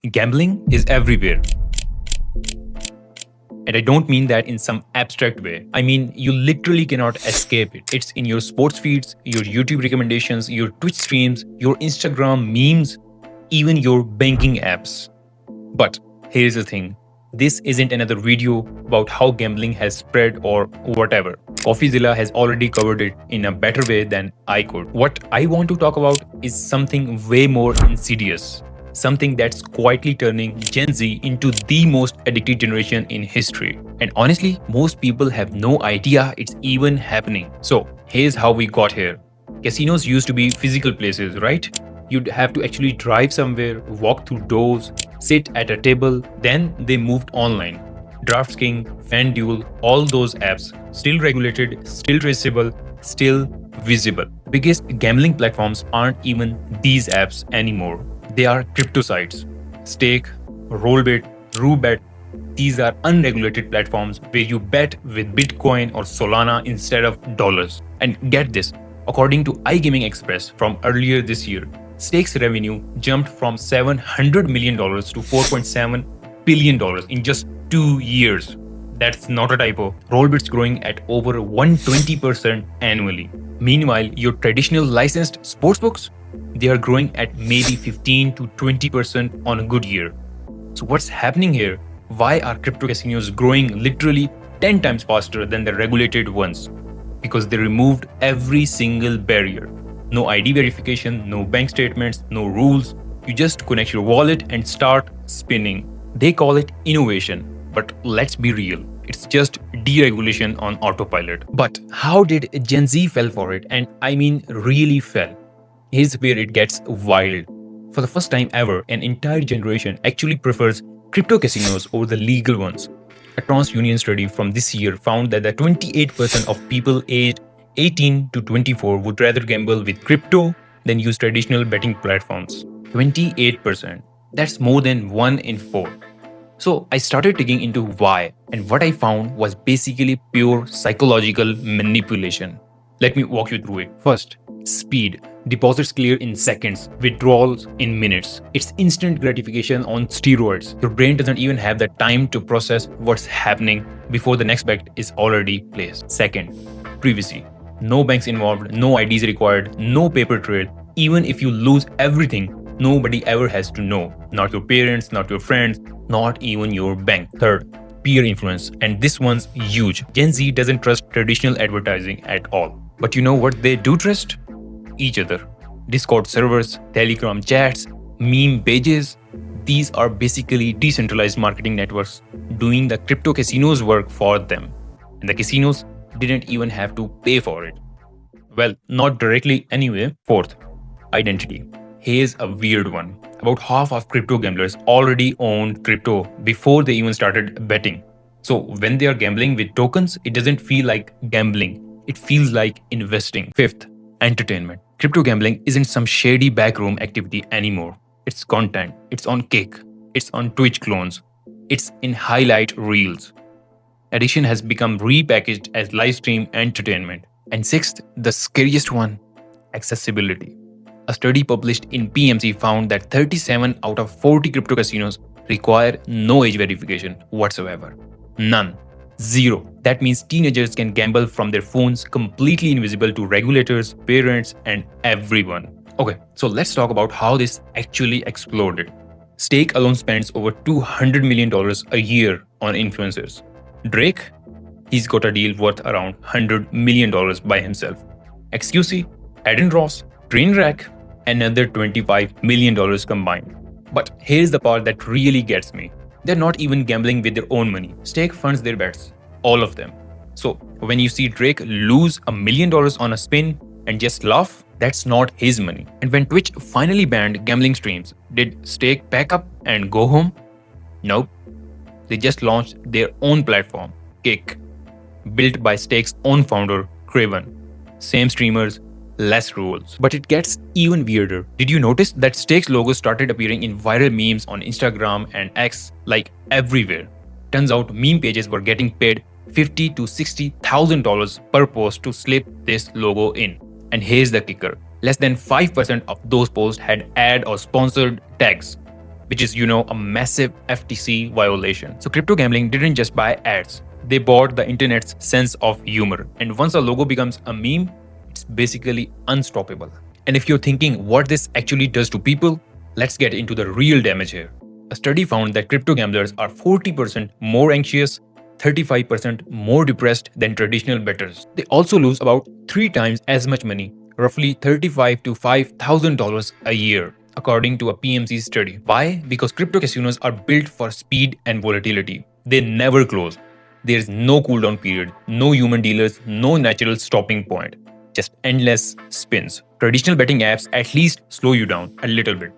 Gambling is everywhere. And I don't mean that in some abstract way. I mean, you literally cannot escape it. It's in your sports feeds, your YouTube recommendations, your Twitch streams, your Instagram memes, even your banking apps. But here's the thing. This isn't another video about how gambling has spread or whatever. CoffeeZilla has already covered it in a better way than I could. What I want to talk about is something way more insidious. Something that's quietly turning Gen Z into the most addicted generation in history. And honestly, most people have no idea it's even happening. So, here's how we got here. Casinos used to be physical places, right? You'd have to actually drive somewhere, walk through doors, sit at a table, then they moved online. DraftKings, FanDuel, all those apps, still regulated, still traceable, still visible. Biggest gambling platforms aren't even these apps anymore. They are crypto sites. Stake, Rollbit, Rollbit. These are unregulated platforms where you bet with Bitcoin or Solana instead of dollars. And get this, according to iGaming Express from earlier this year, stakes revenue jumped from $700 million to $4.7 billion in just 2 years. That's not a typo. Rollbit's growing at over 120% annually. Meanwhile, your traditional licensed sportsbooks, they are growing at maybe 15 to 20% on a good year. So what's happening here? Why are crypto casinos growing literally 10 times faster than the regulated ones? Because they removed every single barrier. No ID verification, no bank statements, no rules. You just connect your wallet and start spinning. They call it innovation, but let's be real. It's just deregulation on autopilot. But how did Gen Z fell for it? And I mean really fell. Here's where it gets wild. For the first time ever, an entire generation actually prefers crypto casinos over the legal ones. A TransUnion study from this year found that the 28% of people aged 18 to 24 would rather gamble with crypto than use traditional betting platforms. 28%. That's more than 1 in 4. So I started digging into why, and what I found was basically pure psychological manipulation. Let me walk you through it. First, speed. Deposits clear in seconds, withdrawals in minutes. It's instant gratification on steroids. Your brain doesn't even have the time to process what's happening before the next bet is already placed. Second, privacy. No banks involved, no IDs required, no paper trail. Even if you lose everything, nobody ever has to know. Not your parents, not your friends, not even your bank. Third, peer influence. And this one's huge. Gen Z doesn't trust traditional advertising at all. But you know what they do trust? Each other. Discord servers, Telegram chats, meme pages. These are basically decentralized marketing networks doing the crypto casinos work for them. And the casinos didn't even have to pay for it. Well, not directly anyway. Fourth, identity. Here's a weird one. About half of crypto gamblers already owned crypto before they even started betting. So when they are gambling with tokens, it doesn't feel like gambling. It feels like investing. Fifth, entertainment. Crypto gambling isn't some shady backroom activity anymore. It's content. It's on Kick. It's on Twitch clones. It's in highlight reels. Addiction has become repackaged as live stream entertainment. And sixth, the scariest one, accessibility. A study published in PMC found that 37 out of 40 crypto casinos require no age verification whatsoever. None. Zero. That means teenagers can gamble from their phones completely invisible to regulators, parents, and everyone. Okay, so let's talk about how this actually exploded. Stake alone spends over $200 million a year on influencers. Drake, he's got a deal worth around $100 million by himself. XQC, Adin Ross, Trainwreck, another $25 million combined. But here's the part that really gets me. They're not even gambling with their own money. Stake funds their bets. All of them. So when you see Drake lose $1 million on a spin and just laugh, that's not his money. And when Twitch finally banned gambling streams, did Stake pack up and go home? Nope. They just launched their own platform, Kick, built by Stake's own founder, Craven. Same streamers, less rules. But it gets even weirder. Did you notice that Stake's logo started appearing in viral memes on Instagram and X like everywhere? Turns out meme pages were getting paid $50,000 to $60,000 per post to slip this logo in. And here's the kicker. Less than 5% of those posts had ad or sponsored tags. which is, a massive FTC violation. So crypto gambling didn't just buy ads. They bought the internet's sense of humor. And once a logo becomes a meme, it's basically unstoppable. And if you're thinking what this actually does to people, let's get into the real damage here. A study found that crypto gamblers are 40% more anxious, 35% more depressed than traditional bettors. They also lose about 3 times as much money, roughly $35 to $5,000 a year, according to a PMC study. Why? Because crypto casinos are built for speed and volatility. They never close. There's no cooldown period, no human dealers, no natural stopping point, just endless spins. Traditional betting apps at least slow you down a little bit.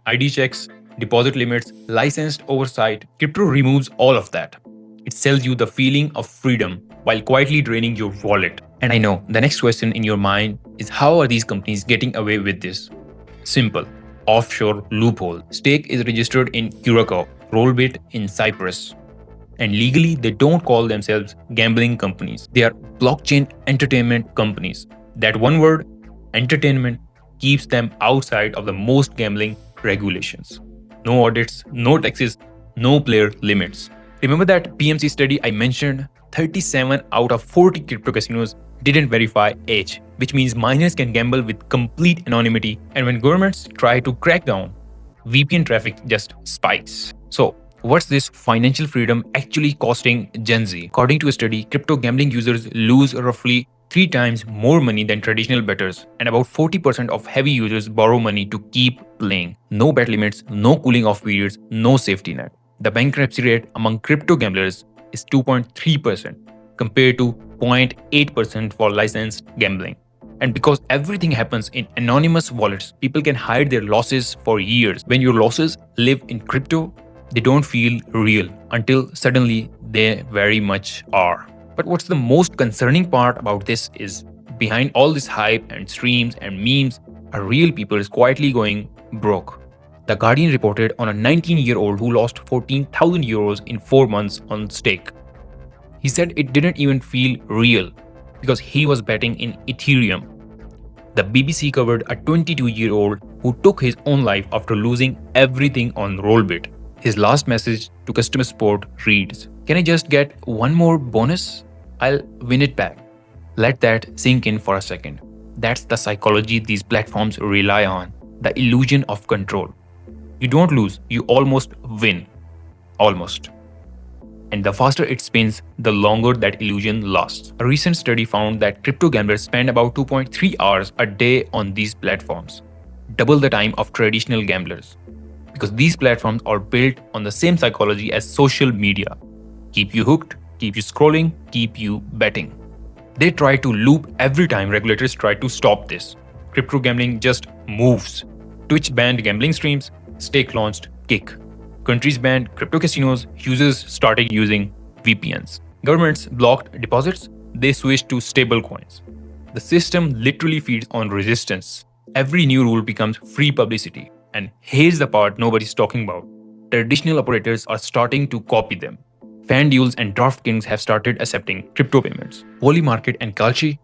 ID checks, deposit limits, licensed oversight. Crypto removes all of that. It sells you the feeling of freedom while quietly draining your wallet. And I know the next question in your mind is, how are these companies getting away with this? Simple. Offshore loophole. Stake is registered in Curacao, Rollbit in Cyprus. And legally, they don't call themselves gambling companies. They are blockchain entertainment companies. That one word, entertainment, keeps them outside of the most gambling regulations. No audits, no taxes, no player limits. Remember that PMC study I mentioned? 37 out of 40 crypto casinos didn't verify age, which means minors can gamble with complete anonymity. And when governments try to crack down, VPN traffic just spikes. So, what's this financial freedom actually costing Gen Z? According to a study, crypto gambling users lose roughly 3 times more money than traditional bettors, and about 40% of heavy users borrow money to keep playing. No bet limits, no cooling off periods, no safety net. The bankruptcy rate among crypto gamblers is 2.3% compared to 0.8% for licensed gambling. And because everything happens in anonymous wallets, people can hide their losses for years. When your losses live in crypto, they don't feel real until suddenly they very much are. But what's the most concerning part about this is, behind all this hype and streams and memes are real people quietly going broke. The Guardian reported on a 19-year-old who lost 14,000 euros in 4 months on stake. He said it didn't even feel real because he was betting in Ethereum. The BBC covered a 22-year-old who took his own life after losing everything on Rollbit. His last message to customer support reads, "Can I just get one more bonus? I'll win it back." Let that sink in for a second. That's the psychology these platforms rely on, the illusion of control. You don't lose, you almost win. Almost. And the faster it spins, the longer that illusion lasts. A recent study found that crypto gamblers spend about 2.3 hours a day on these platforms, double the time of traditional gamblers. Because these platforms are built on the same psychology as social media. Keep you hooked, keep you scrolling, keep you betting. They try to loop every time regulators try to stop this. Crypto gambling just moves. Twitch banned gambling streams, Stake launched Kick. Countries banned crypto casinos, users started using VPNs. Governments blocked deposits, they switched to stable coins. The system literally feeds on resistance. Every new rule becomes free publicity. And here's the part nobody's talking about. Traditional operators are starting to copy them. FanDuel and DraftKings have started accepting crypto payments. Polymarket and Kalshi,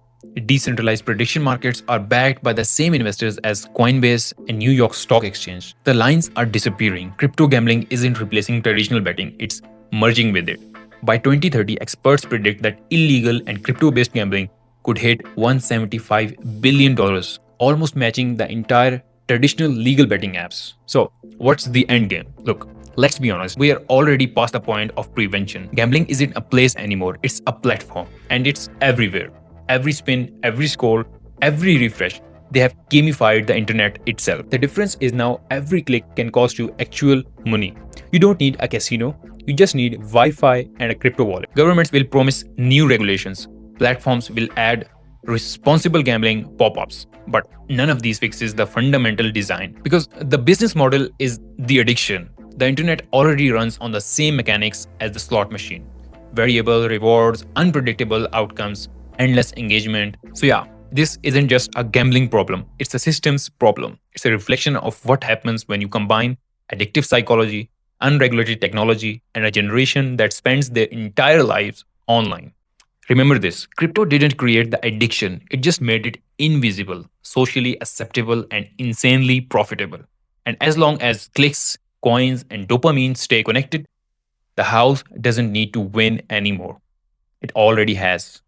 decentralized prediction markets, are backed by the same investors as Coinbase and New York Stock Exchange. The lines are disappearing. Crypto gambling isn't replacing traditional betting, it's merging with it. By 2030, experts predict that illegal and crypto-based gambling could hit $175 billion, almost matching the entire traditional legal betting apps. So, what's the end game? Look, let's be honest, we are already past the point of prevention. Gambling isn't a place anymore, it's a platform, and it's everywhere. Every spin, every score, every refresh, they have gamified the internet itself. The difference is now every click can cost you actual money. You don't need a casino, you just need Wi-Fi and a crypto wallet. Governments will promise new regulations. Platforms will add responsible gambling pop-ups. But none of these fixes the fundamental design, because the business model is the addiction. The internet already runs on the same mechanics as the slot machine. Variable rewards, unpredictable outcomes, endless engagement. So yeah, this isn't just a gambling problem, it's a systems problem. It's a reflection of what happens when you combine addictive psychology, unregulated technology, and a generation that spends their entire lives online. Remember this, crypto didn't create the addiction, it just made it invisible, socially acceptable, and insanely profitable. And as long as clicks, coins, and dopamine stay connected, the house doesn't need to win anymore. It already has.